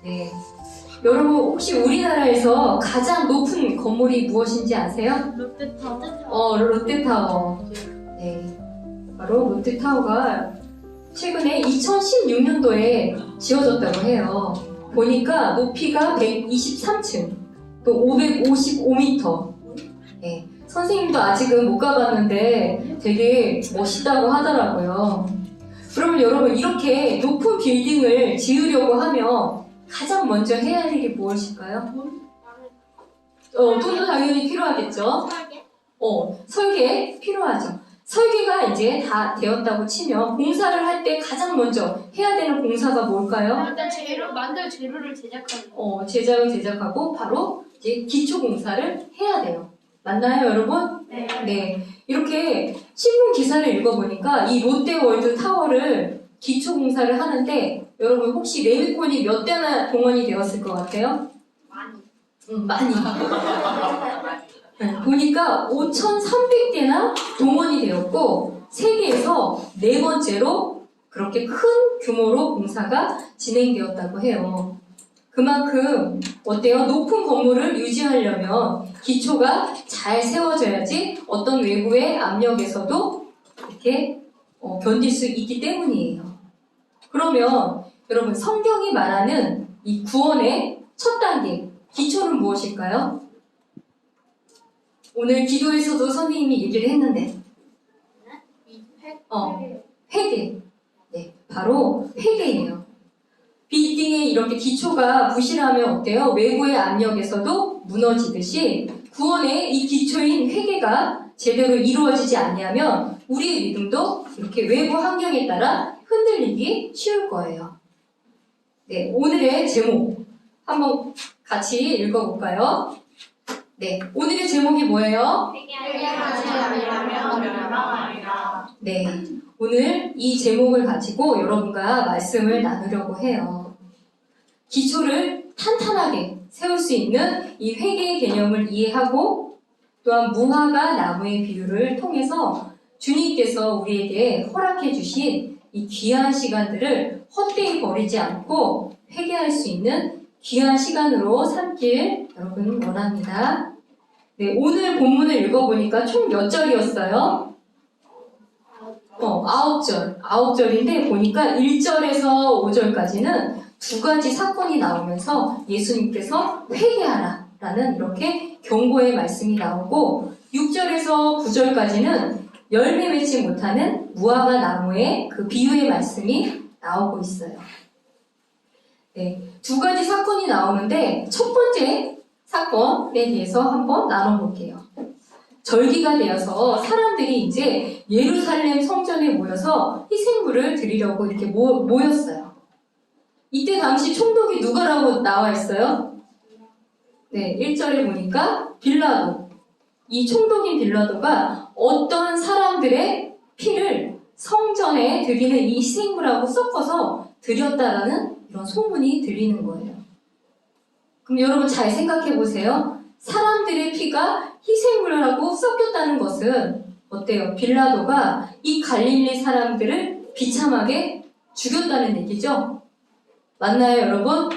네. 여러분 혹시 우리나라에서 가장 높은 건물이 무엇인지 아세요? 롯데타워. 롯데타워. 네. 바로 롯데타워가 최근에 2016년도에 지어졌다고 해요. 보니까 높이가 123층, 또 555m. 네. 선생님도 아직은 못 가봤는데 되게 멋있다고 하더라고요. 그러면 여러분 이렇게 높은 빌딩을 지으려고 하면 가장 먼저 해야 할 일이 무엇일까요? 돈도 당연히 필요하겠죠. 설계 필요하죠. 설계가 이제 다 되었다고 치면 공사를 할 때 가장 먼저 해야 되는 공사가 뭘까요? 일단 만들 재료를 제작하는 거. 제작을 제작하고 바로 이제 기초 공사를 해야 돼요. 맞나요, 여러분? 네. 네. 이렇게 신문 기사를 읽어보니까 이 롯데월드 타워를 기초 공사를 하는데 여러분 혹시 레미콘이 몇 대나 동원이 되었을 것 같아요? 많이. 네, 보니까 5,300대나 동원이 되었고 세계에서 네 번째로 그렇게 큰 규모로 공사가 진행되었다고 해요. 그만큼 어때요? 높은 건물을 유지하려면 기초가 잘 세워져야지 어떤 외부의 압력에서도 이렇게 견딜 수 있기 때문이에요. 그러면 여러분 성경이 말하는 이 구원의 첫 단계 기초는 무엇일까요? 오늘 기도에서도 선생님이 얘기를 했는데 회개. 네, 바로 회개예요. 빌딩에 이렇게 기초가 부실하면 어때요? 외부의 압력에서도 무너지듯이 구원의 이 기초인 회개가 제대로 이루어지지 않냐면 우리의 믿음도 이렇게 외부 환경에 따라 흔들리기 쉬울 거예요. 네, 오늘의 제목 한번 같이 읽어볼까요? 네, 오늘의 제목이 뭐예요? 회개하지 아니하면 멸망하리라. 네, 오늘 이 제목을 가지고 여러분과 말씀을 나누려고 해요. 기초를 탄탄하게 세울 수 있는 이 회개의 개념을 이해하고 또한 무화과 나무의 비유를 통해서 주님께서 우리에게 허락해 주신 이 귀한 시간들을 헛되이 버리지 않고 회개할 수 있는 귀한 시간으로 삼길 여러분 원합니다. 네, 오늘 본문을 읽어보니까 총 몇 절이었어요? 9절. 9절인데 보니까 1절에서 5절까지는 두 가지 사건이 나오면서 예수님께서 회개하라 라는 이렇게 경고의 말씀이 나오고 6절에서 9절까지는 열매 맺지 못하는 무화과 나무의 그 비유의 말씀이 나오고 있어요. 네, 두 가지 사건이 나오는데 첫 번째 사건에 대해서 한번 나눠볼게요. 절기가 되어서 사람들이 이제 예루살렘 성전에 모여서 희생물을 드리려고 이렇게 모였어요. 이때 당시 총독이 누구라고 나와 있어요? 네, 1절에 보니까 빌라도. 이 총독인 빌라도가 어떠한 사람들의 피를 성전에 드리는 이 희생물하고 섞어서 드렸다라는 이런 소문이 들리는 거예요. 그럼 여러분 잘 생각해 보세요. 사람들의 피가 희생물하고 섞였다는 것은 어때요? 빌라도가 이 갈릴리 사람들을 비참하게 죽였다는 얘기죠? 맞나요, 여러분?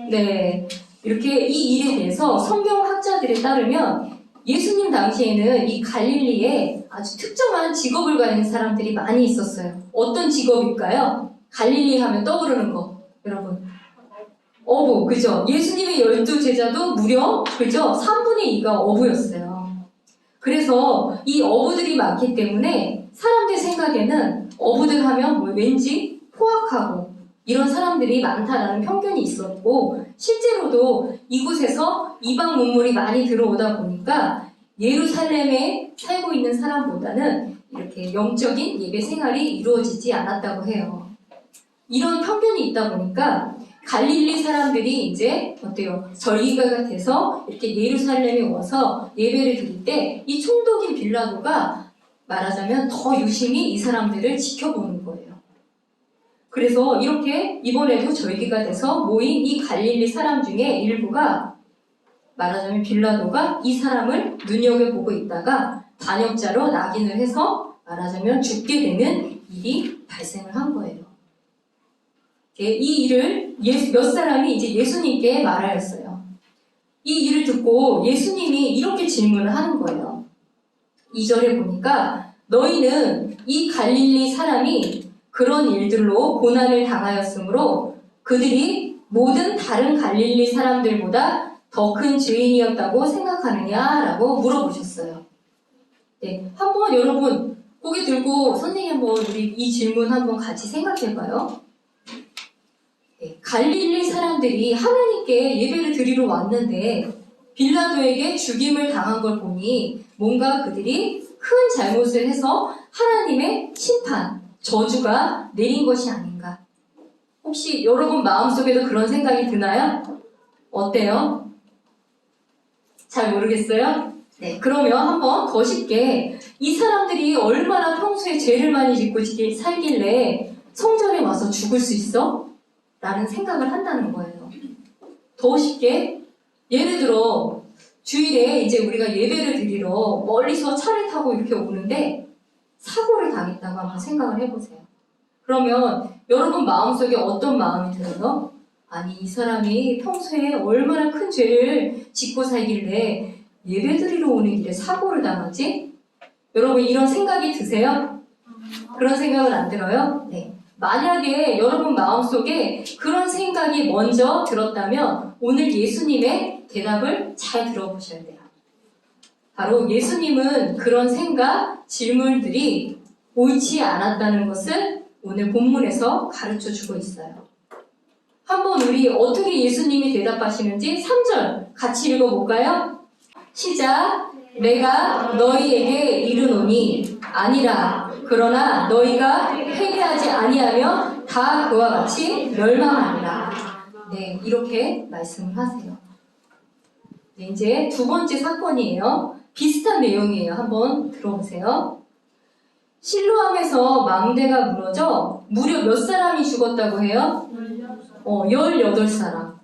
네. 이렇게 이 일에 대해서 성경학자들에 따르면 예수님 당시에는 이 갈릴리에 아주 특정한 직업을 가진 사람들이 많이 있었어요. 어떤 직업일까요? 갈릴리 하면 떠오르는 거, 여러분. 어부, 그죠? 예수님의 12제자도 무려, 그죠? 3분의 2가 어부였어요. 그래서 이 어부들이 많기 때문에 사람들 생각에는 어부들 하면 왠지 포악하고 이런 사람들이 많다라는 편견이 있었고 실제로도 이곳에서 이방 문물이 많이 들어오다 보니까 예루살렘에 살고 있는 사람보다는 이렇게 영적인 예배 생활이 이루어지지 않았다고 해요. 이런 편견이 있다 보니까 갈릴리 사람들이 이제 어때요? 절기가 돼서 이렇게 예루살렘에 와서 예배를 드릴 때 이 총독인 빌라도가 말하자면 더 유심히 이 사람들을 지켜보는 거예요. 그래서 이렇게 이번에도 절기가 돼서 모인 이 갈릴리 사람 중에 일부가 말하자면 빌라도가 이 사람을 눈여겨보고 있다가 반역자로 낙인을 해서 말하자면 죽게 되는 일이 발생을 한 거예요. 이 일을 몇 사람이 이제 예수님께 말하였어요. 이 일을 듣고 예수님이 이렇게 질문을 하는 거예요. 2절에 보니까 너희는 이 갈릴리 사람이 그런 일들로 고난을 당하였으므로 그들이 모든 다른 갈릴리 사람들보다 더 큰 죄인이었다고 생각하느냐라고 물어보셨어요. 네, 한번 여러분 고개 들고 선생님 한번 우리 이 질문 한번 같이 생각해봐요. 네, 갈릴리 사람들이 하나님께 예배를 드리러 왔는데 빌라도에게 죽임을 당한 걸 보니 뭔가 그들이 큰 잘못을 해서 하나님의 심판, 저주가 내린 것이 아닌가. 혹시 여러분 마음속에도 그런 생각이 드나요? 어때요? 잘 모르겠어요? 네, 그러면 한번 더 쉽게 이 사람들이 얼마나 평소에 죄를 많이 짓고 살길래 성전에 와서 죽을 수 있어? 라는 생각을 한다는 거예요. 더 쉽게 예를 들어 주일에 이제 우리가 예배를 드리러 멀리서 차를 타고 이렇게 오는데 사고를 당했다고 한번 생각을 해보세요. 그러면 여러분 마음속에 어떤 마음이 들어요? 아니 이 사람이 평소에 얼마나 큰 죄를 짓고 살길래 예배 드리러 오는 길에 사고를 당하지? 여러분 이런 생각이 드세요? 그런 생각은 안 들어요? 네. 만약에 여러분 마음속에 그런 생각이 먼저 들었다면 오늘 예수님의 대답을 잘 들어보셔야 돼요. 바로 예수님은 그런 생각, 질문들이 옳지 않았다는 것을 오늘 본문에서 가르쳐 주고 있어요. 한번 우리 어떻게 예수님이 대답하시는지 3절 같이 읽어볼까요? 시작! 내가 너희에게 이르노니 아니라 그러나 너희가 회개하지 아니하면 다 그와 같이 멸망하리라. 네, 이렇게 말씀을 하세요. 네, 이제 두 번째 사건이에요. 비슷한 내용이에요. 한번 들어보세요. 실로암에서 망대가 무너져 무려 몇 사람이 죽었다고 해요? 18사람.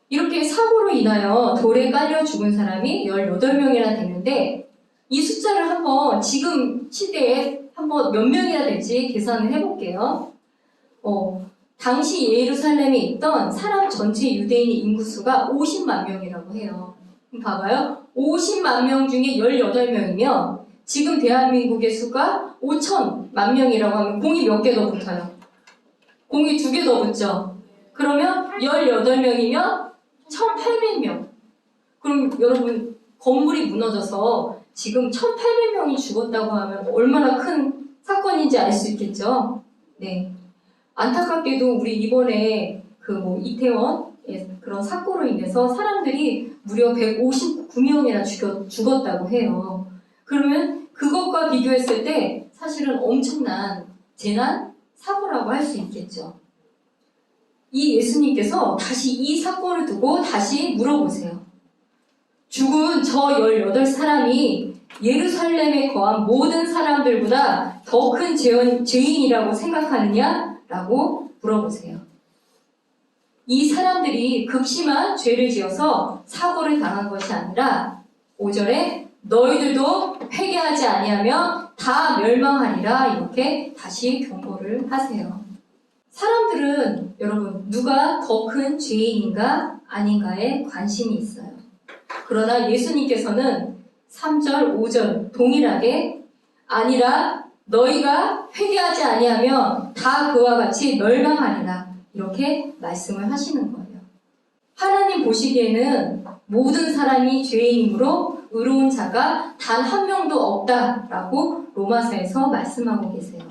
이렇게 사고로 인하여 돌에 깔려 죽은 사람이 18명이나 되는데 이 숫자를 한번 지금 시대에 한번 몇 명이나 될지 계산을 해볼게요. 당시 예루살렘에 있던 사람 전체 유대인의 인구수가 50만 명이라고 해요. 그럼 봐봐요. 50만 명 중에 18명이면 지금 대한민국의 수가 5천만 명이라고 하면 공이 몇 개 더 붙어요? 공이 2개 더 붙죠? 그러면 18명이면 1,800명. 그럼 여러분 건물이 무너져서 지금 1,800명이 죽었다고 하면 얼마나 큰 사건인지 알 수 있겠죠? 네. 안타깝게도 우리 이번에 이태원의 그런 사고로 인해서 사람들이 무려 159명이나 죽었다고 해요. 그러면 그것과 비교했을 때 사실은 엄청난 재난 사고라고 할 수 있겠죠. 이 예수님께서 다시 이 사건을 두고 다시 물어보세요. 죽은 저 18사람이 예루살렘에 거한 모든 사람들보다 더 큰 죄인이라고 생각하느냐? 라고 물어보세요. 이 사람들이 극심한 죄를 지어서 사고를 당한 것이 아니라 5절에 너희들도 회개하지 아니하면 다 멸망하리라 이렇게 다시 경고를 하세요. 사람들은 여러분 누가 더 큰 죄인인가 아닌가에 관심이 있어요. 그러나 예수님께서는 3절, 5절 동일하게 아니라 너희가 회개하지 아니하면 다 그와 같이 멸망하리라 이렇게 말씀을 하시는 거예요. 하나님 보시기에는 모든 사람이 죄인이므로 의로운 자가 단 한 명도 없다라고 로마서에서 말씀하고 계세요.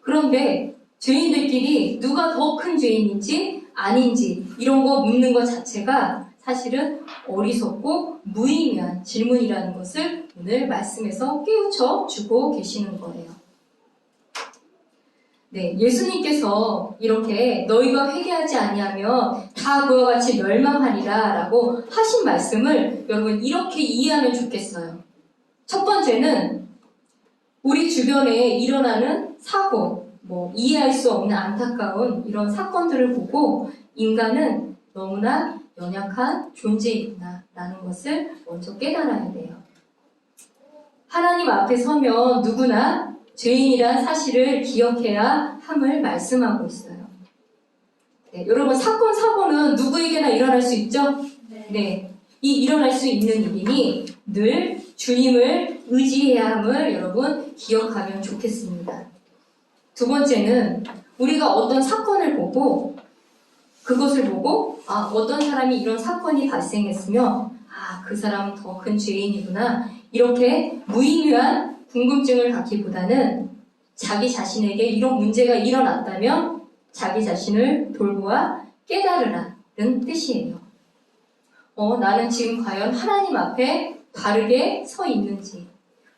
그런데 죄인들끼리 누가 더 큰 죄인인지 아닌지 이런 거 묻는 것 자체가 사실은 어리석고 무의미한 질문이라는 것을 오늘 말씀에서 깨우쳐 주고 계시는 거예요. 네, 예수님께서 이렇게 너희가 회개하지 아니하면 다 그와 같이 멸망하리라 라고 하신 말씀을 여러분 이렇게 이해하면 좋겠어요. 첫 번째는 우리 주변에 일어나는 사고, 이해할 수 없는 안타까운 이런 사건들을 보고 인간은 너무나 연약한 존재이구나 라는 것을 먼저 깨달아야 돼요. 하나님 앞에 서면 누구나 죄인이란 사실을 기억해야 함을 말씀하고 있어요. 네, 여러분 사건, 사고는 누구에게나 일어날 수 있죠? 네. 이 일어날 수 있는 일이니 늘 주님을 의지해야 함을 여러분 기억하면 좋겠습니다. 두 번째는 우리가 어떤 사건을 보고 그것을 보고 어떤 사람이 이런 사건이 발생했으면 그 사람은 더 큰 죄인이구나 이렇게 무의미한 궁금증을 갖기보다는 자기 자신에게 이런 문제가 일어났다면 자기 자신을 돌보아 깨달으라는 뜻이에요. 나는 지금 과연 하나님 앞에 바르게 서 있는지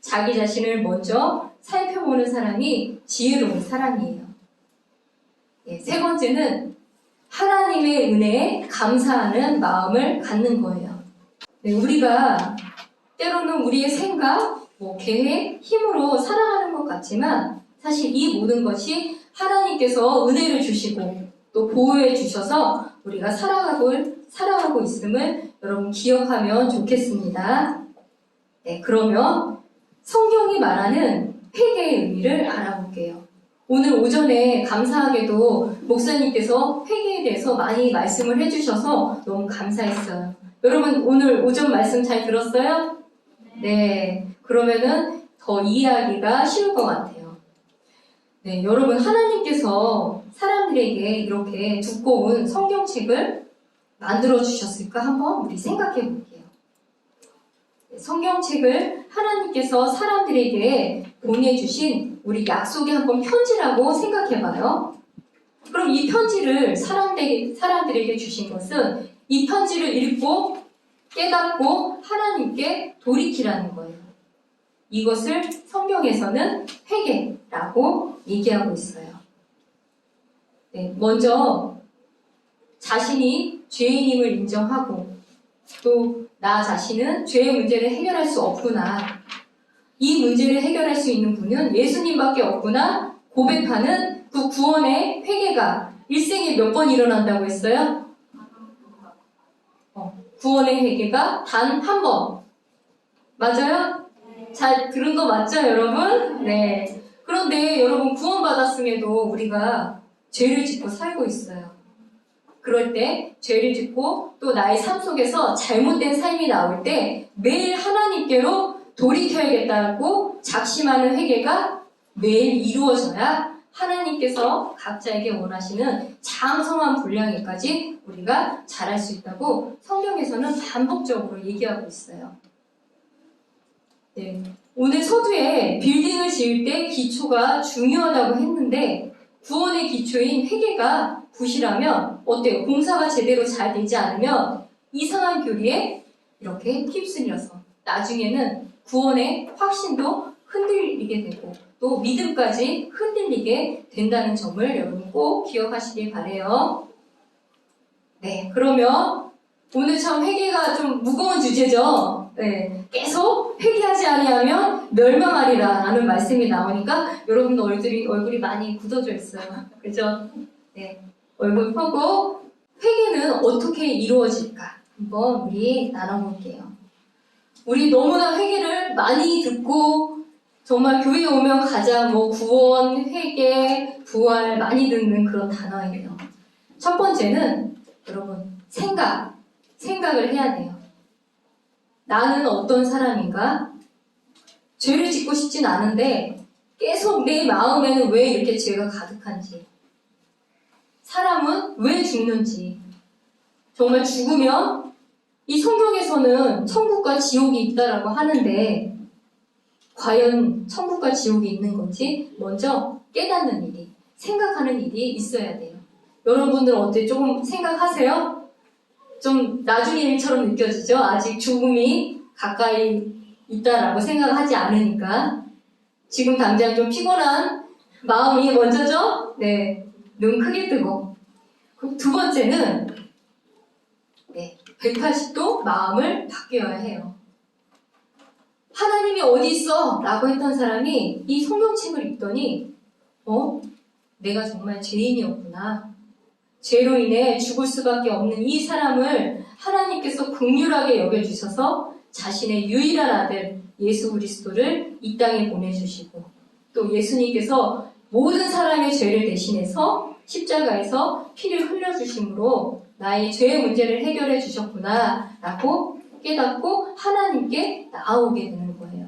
자기 자신을 먼저 살펴보는 사람이 지혜로운 사람이에요. 세 번째는 하나님의 은혜에 감사하는 마음을 갖는 거예요. 우리가 때로는 우리의 생각, 계획, 힘으로 살아가는 것 같지만 사실 이 모든 것이 하나님께서 은혜를 주시고 또 보호해 주셔서 우리가 살아가고 있음을 여러분 기억하면 좋겠습니다. 그러면 성경이 말하는 회개의 의미를 알아볼게요. 오늘 오전에 감사하게도 목사님께서 회개에 대해서 많이 말씀을 해주셔서 너무 감사했어요. 여러분 오늘 오전 말씀 잘 들었어요? 네. 그러면은 더 이해하기가 쉬울 것 같아요. 네, 여러분 하나님께서 사람들에게 이렇게 두꺼운 성경책을 만들어 주셨을까 한번 우리 생각해 볼게요. 성경책을 하나님께서 사람들에게 보내주신 우리 약속의 한번 편지라고 생각해 봐요. 그럼 이 편지를 사람들에게 주신 것은 이 편지를 읽고 깨닫고 하나님께 돌이키라는 거예요. 이것을 성경에서는 회개라고 얘기하고 있어요. 먼저 자신이 죄인임을 인정하고 또 나 자신은 죄의 문제를 해결할 수 없구나. 이 문제를 해결할 수 있는 분은 예수님밖에 없구나. 고백하는 그 구원의 회개가 일생에 몇 번 일어난다고 했어요? 구원의 회개가 단 한 번. 맞아요? 잘 들은 거 맞죠, 여러분? 네. 그런데 여러분 구원받았음에도 우리가 죄를 짓고 살고 있어요. 그럴 때 죄를 짓고 또 나의 삶 속에서 잘못된 삶이 나올 때 매일 하나님께로 돌이켜야겠다고 작심하는 회개가 매일 이루어져야 하나님께서 각자에게 원하시는 장성한 분량에까지 우리가 잘할 수 있다고 성경에서는 반복적으로 얘기하고 있어요. 네. 오늘 서두에 빌딩을 지을 때 기초가 중요하다고 했는데 구원의 기초인 회개가 부실하면 어때요? 공사가 제대로 잘 되지 않으면 이상한 교리에 이렇게 휩쓸려서 나중에는 구원의 확신도 흔들리게 되고 또 믿음까지 흔들리게 된다는 점을 여러분 꼭 기억하시길 바라요. 네, 그러면 오늘 참 회개가 좀 무거운 주제죠. 네, 계속 회개하지 아니하면 멸망하리라 라는 말씀이 나오니까 여러분 얼굴이 많이 굳어져 있어요. 그죠? 네, 얼굴 펴고 회개는 어떻게 이루어질까 한번 우리 나눠볼게요. 우리 너무나 회개를 많이 듣고 정말 교회에 오면 가장 구원, 회개, 부활 많이 듣는 그런 단어예요. 첫 번째는 여러분 생각을 해야 돼요. 나는 어떤 사람인가? 죄를 짓고 싶진 않은데 계속 내 마음에는 왜 이렇게 죄가 가득한지, 사람은 왜 죽는지, 정말 죽으면 이 성경에서는 천국과 지옥이 있다라고 하는데 과연 천국과 지옥이 있는 건지 먼저 깨닫는 일이, 생각하는 일이 있어야 돼요. 여러분들 어때? 조금 생각하세요? 좀 나중의 일처럼 느껴지죠? 아직 죽음이 가까이 있다라고 생각하지 않으니까. 지금 당장 좀 피곤한 마음이 먼저죠? 네, 눈 크게 뜨고. 두 번째는 180도 마음을 바뀌어야 해요. 하나님이 어디 있어? 라고 했던 사람이 이 성경책을 읽더니 내가 정말 죄인이었구나. 죄로 인해 죽을 수밖에 없는 이 사람을 하나님께서 긍휼하게 여겨주셔서 자신의 유일한 아들 예수 그리스도를 이 땅에 보내주시고 또 예수님께서 모든 사람의 죄를 대신해서 십자가에서 피를 흘려주심으로 나의 죄의 문제를 해결해 주셨구나 라고 깨닫고 하나님께 나아오게 되는 거예요.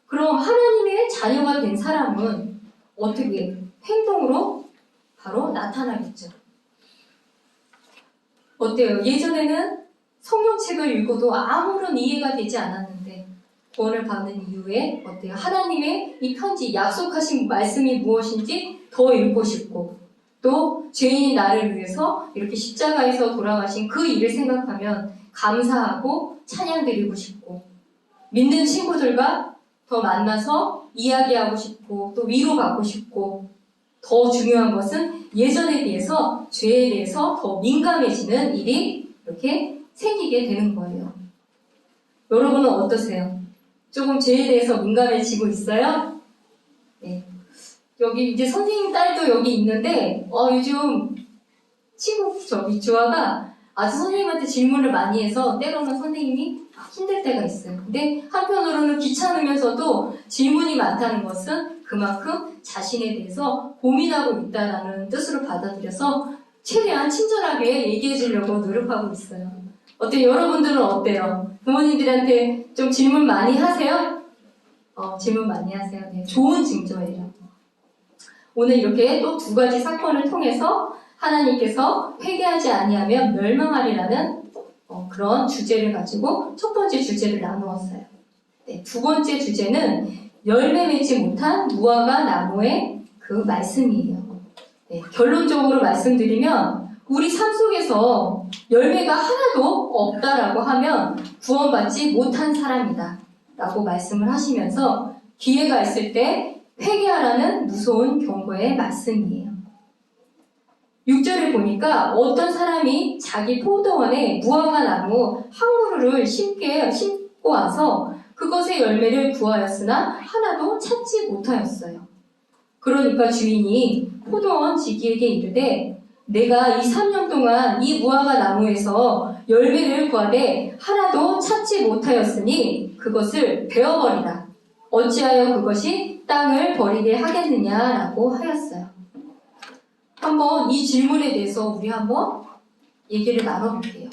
그럼 하나님의 자녀가 된 사람은 어떻게 행동으로 바로 나타나겠죠. 어때요? 예전에는 성경책을 읽어도 아무런 이해가 되지 않았는데 구원을 받는 이후에 어때요? 하나님의 이 편지, 약속하신 말씀이 무엇인지 더 읽고 싶고 또 죄인인 나를 위해서 이렇게 십자가에서 돌아가신 그 일을 생각하면 감사하고 찬양드리고 싶고 믿는 친구들과 더 만나서 이야기하고 싶고 또 위로받고 싶고 더 중요한 것은 예전에 비해서 죄에 대해서 더 민감해지는 일이 이렇게 생기게 되는 거예요. 여러분은 어떠세요? 조금 죄에 대해서 민감해지고 있어요? 네. 여기 이제 선생님 딸도 여기 있는데 요즘 친구 주아가 아주 선생님한테 질문을 많이 해서 때로는 선생님이 힘들 때가 있어요. 근데 한편으로는 귀찮으면서도 질문이 많다는 것은 그만큼 자신에 대해서 고민하고 있다는 뜻으로 받아들여서 최대한 친절하게 얘기해 주려고 노력하고 있어요. 어때요? 여러분들은 어때요? 부모님들한테 좀 질문 많이 하세요? 질문 많이 하세요. 네, 좋은 징조예요. 오늘 이렇게 또 두 가지 사건을 통해서 하나님께서 회개하지 아니하면 멸망하리라는 그런 주제를 가지고 첫 번째 주제를 나누었어요. 네, 두 번째 주제는 열매 맺지 못한 무화과 나무의 그 말씀이에요. 네, 결론적으로 말씀드리면 우리 삶 속에서 열매가 하나도 없다라고 하면 구원받지 못한 사람이다 라고 말씀을 하시면서 기회가 있을 때 회개하라는 무서운 경고의 말씀이에요. 6절을 보니까 어떤 사람이 자기 포도원에 무화과 나무 한 그루를 심고 와서 그것의 열매를 구하였으나 하나도 찾지 못하였어요. 그러니까 주인이 포도원 지기에게 이르되 내가 이 3년 동안 이 무화과 나무에서 열매를 구하되 하나도 찾지 못하였으니 그것을 베어버리라. 어찌하여 그것이 땅을 버리게 하겠느냐라고 하였어요. 한번 이 질문에 대해서 우리 한번 얘기를 나눠볼게요.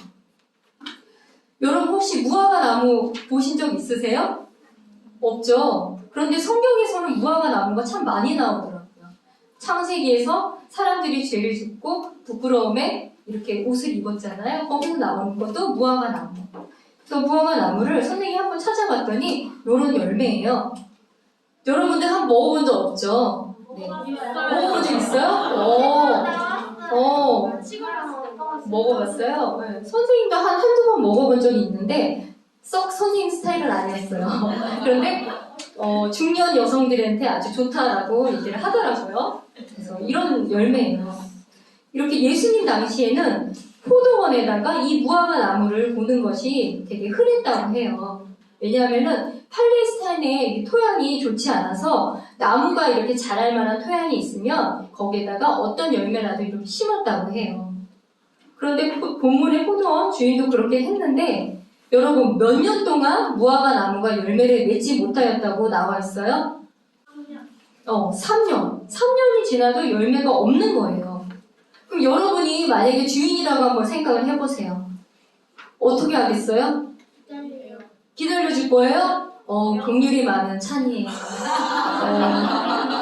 여러분 혹시 무화과 나무 보신 적 있으세요? 없죠? 그런데 성경에서는 무화과 나무가 참 많이 나오더라고요. 창세기에서 사람들이 죄를 짓고 부끄러움에 이렇게 옷을 입었잖아요. 거기서 나오는 것도 무화과 나무. 그래서 무화과 나무를 선생님이 한번 찾아봤더니 이런 열매예요. 여러분들 한번 먹어본 적 없죠? 네. 먹어본 적 있어요? 먹어봤어요? 네. 선생님도 한두 번 먹어본 적이 있는데 썩 선생님 스타일은 아니었어요. 그런데 중년 여성들한테 아주 좋다라고 얘기를 하더라고요. 그래서 이런 열매예요. 이렇게 예수님 당시에는 포도원에다가 이 무화과 나무를 보는 것이 되게 흔했다고 해요. 왜냐하면은 팔레스타인의 토양이 좋지 않아서 나무가 이렇게 자랄 만한 토양이 있으면 거기에다가 어떤 열매라도 이렇게 심었다고 해요. 그런데 본문의 포도원 주인도 그렇게 했는데 여러분 몇 년 동안 무화과 나무가 열매를 맺지 못하였다고 나와 있어요? 3년. 3년이 지나도 열매가 없는 거예요. 그럼 여러분이 만약에 주인이라고 한번 생각을 해보세요. 어떻게 하겠어요? 기다려줄 거예요? 긍휼이 많은 찬이에요.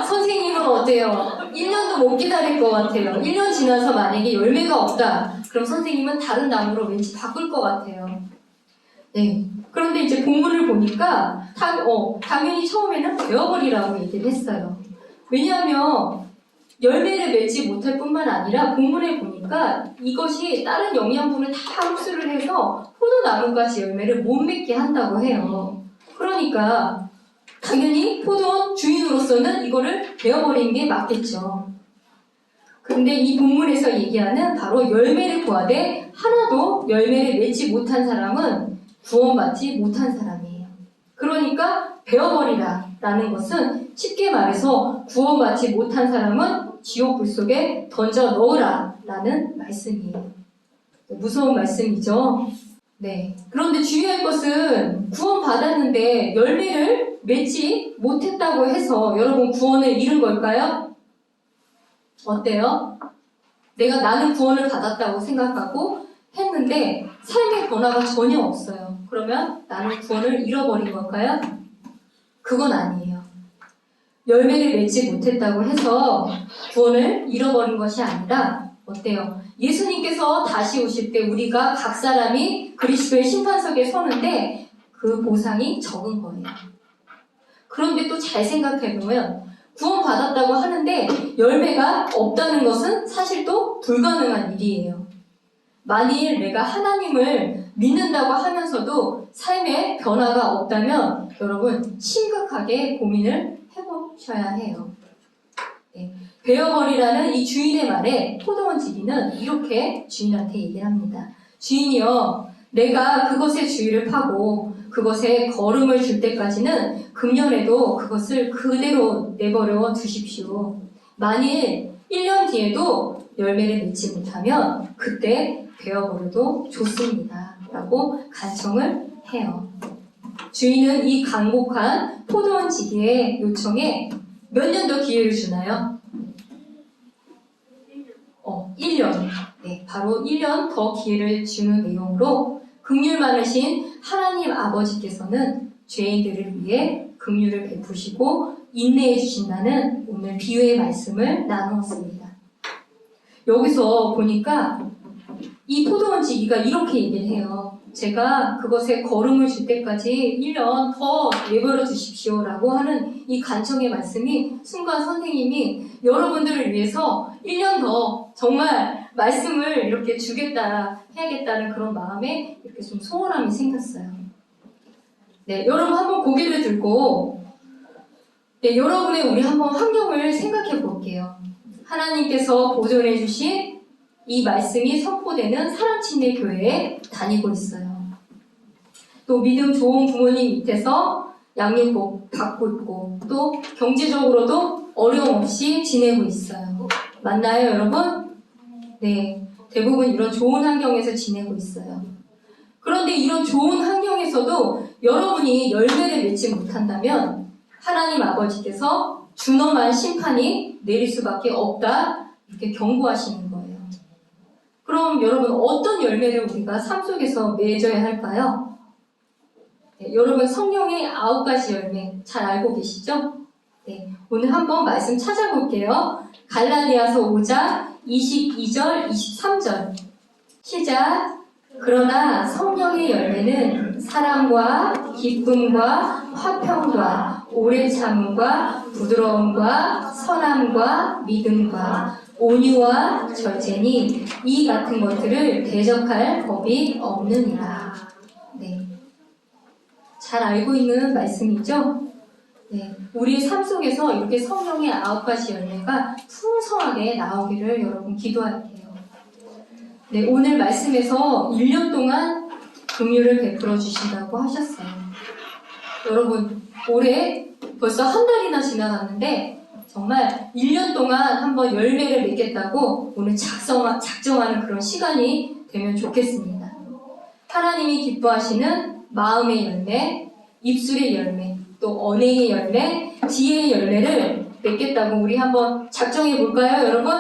선생님은 어때요? 1년도 못 기다릴 것 같아요. 1년 지나서 만약에 열매가 없다. 그럼 선생님은 다른 나무로 왠지 바꿀 것 같아요. 네. 그런데 이제 본문을 보니까 당연히 처음에는 베어버리라고 얘기를 했어요. 왜냐하면 열매를 맺지 못할 뿐만 아니라 본문에 보니까 이것이 다른 영양분을 다 흡수를 해서 포도나무까지 열매를 못 맺게 한다고 해요. 그러니까 당연히 포도원 주인으로서는 이거를 베어버리는 게 맞겠죠. 근데 이 본문에서 얘기하는 바로 열매를 구하되 하나도 열매를 맺지 못한 사람은 구원받지 못한 사람이에요. 그러니까 베어버리라 라는 것은 쉽게 말해서 구원받지 못한 사람은 지옥불 속에 던져 넣으라 라는 말씀이에요. 무서운 말씀이죠. 네. 그런데 주의할 것은 구원받았는데 열매를 맺지 못했다고 해서 여러분 구원을 잃은 걸까요? 어때요? 나는 구원을 받았다고 생각하고 했는데 삶의 변화가 전혀 없어요. 그러면 나는 구원을 잃어버린 걸까요? 그건 아니에요. 열매를 맺지 못했다고 해서 구원을 잃어버린 것이 아니라 어때요? 예수님께서 다시 오실 때 우리가 각 사람이 그리스도의 심판석에 서는데 그 보상이 적은 거예요. 그런데 또 잘 생각해보면 구원받았다고 하는데 열매가 없다는 것은 사실 또 불가능한 일이에요. 만일 내가 하나님을 믿는다고 하면서도 삶에 변화가 없다면 여러분 심각하게 고민을 해보셔야 해요. 네. 베어버리라는 이 주인의 말에 포도원 지기는 이렇게 주인한테 얘기를 합니다. 주인이여, 내가 그것의 주위를 파고 그것에 거름을 줄 때까지는 금년에도 그것을 그대로 내버려 두십시오. 만일 1년 뒤에도 열매를 맺지 못하면 그때 베어버려도 좋습니다. 라고 간청을 해요. 주인은 이 간곡한 포도원 지기의 요청에 몇 년 더 기회를 주나요? 1년. 네, 바로 1년 더 기회를 주는 내용으로 긍휼 많으신 하나님 아버지께서는 죄인들을 위해 긍휼을 베푸시고 인내해 주신다는 오늘 비유의 말씀을 나누었습니다. 여기서 보니까 이 포도원 지기가 이렇게 얘기를 해요. 제가 그것에 거름을 줄 때까지 1년 더 내버려 두십시오 라고 하는 이 간청의 말씀이 순간 선생님이 여러분들을 위해서 1년 더 정말 말씀을 이렇게 주겠다, 해야겠다는 그런 마음에 이렇게 좀 소원함이 생겼어요. 네, 여러분 한번 고개를 들고 여러분의 우리 한번 환경을 생각해 볼게요. 하나님께서 보존해 주신 이 말씀이 선포되는 사랑침례 교회에 다니고 있어요. 또 믿음 좋은 부모님 밑에서 양육 받고 있고 또 경제적으로도 어려움 없이 지내고 있어요. 맞나요, 여러분? 네, 대부분 이런 좋은 환경에서 지내고 있어요. 그런데 이런 좋은 환경에서도 여러분이 열매를 맺지 못한다면 하나님 아버지께서 준엄한 심판이 내릴 수밖에 없다 이렇게 경고하시는 거예요. 그럼 여러분 어떤 열매를 우리가 삶 속에서 맺어야 할까요? 네, 여러분 성령의 9가지 열매 잘 알고 계시죠? 네, 오늘 한번 말씀 찾아볼게요. 갈라디아서 5장 22절 23절 시작. 그러나 성령의 열매는 사랑과 기쁨과 화평과 오래 참음과 부드러움과 선함과 믿음과 온유와 절제니 이 같은 것들을 대적할 법이 없느니라. 네, 잘 알고 있는 말씀이죠? 네, 우리 삶 속에서 이렇게 성령의 9가지 열매가 풍성하게 나오기를 여러분 기도할게요. 네, 오늘 말씀에서 1년 동안 긍휼을 베풀어 주신다고 하셨어요. 여러분, 올해 벌써 한 달이나 지나갔는데 정말 1년 동안 한번 열매를 맺겠다고 오늘 작정하는 그런 시간이 되면 좋겠습니다. 하나님이 기뻐하시는 마음의 열매, 입술의 열매, 또 언행의 열매, 지혜의 열매를 맺겠다고 우리 한번 작정해 볼까요, 여러분?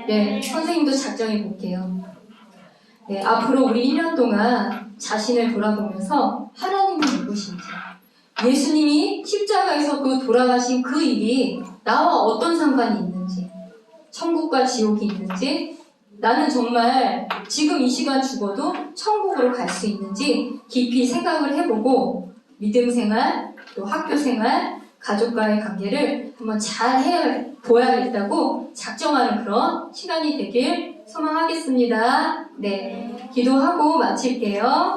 네, 선생님도 작정해 볼게요. 네, 앞으로 우리 1년 동안 자신을 돌아보면서 하나님이 누구신지, 예수님이 십자가에서 돌아가신 그 일이 나와 어떤 상관이 있는지, 천국과 지옥이 있는지, 나는 정말 지금 이 시간 죽어도 천국으로 갈 수 있는지 깊이 생각을 해보고 믿음 생활, 또 학교 생활, 가족과의 관계를 한번 잘 보야겠다고 작정하는 그런 시간이 되길 소망하겠습니다. 네, 기도하고 마칠게요.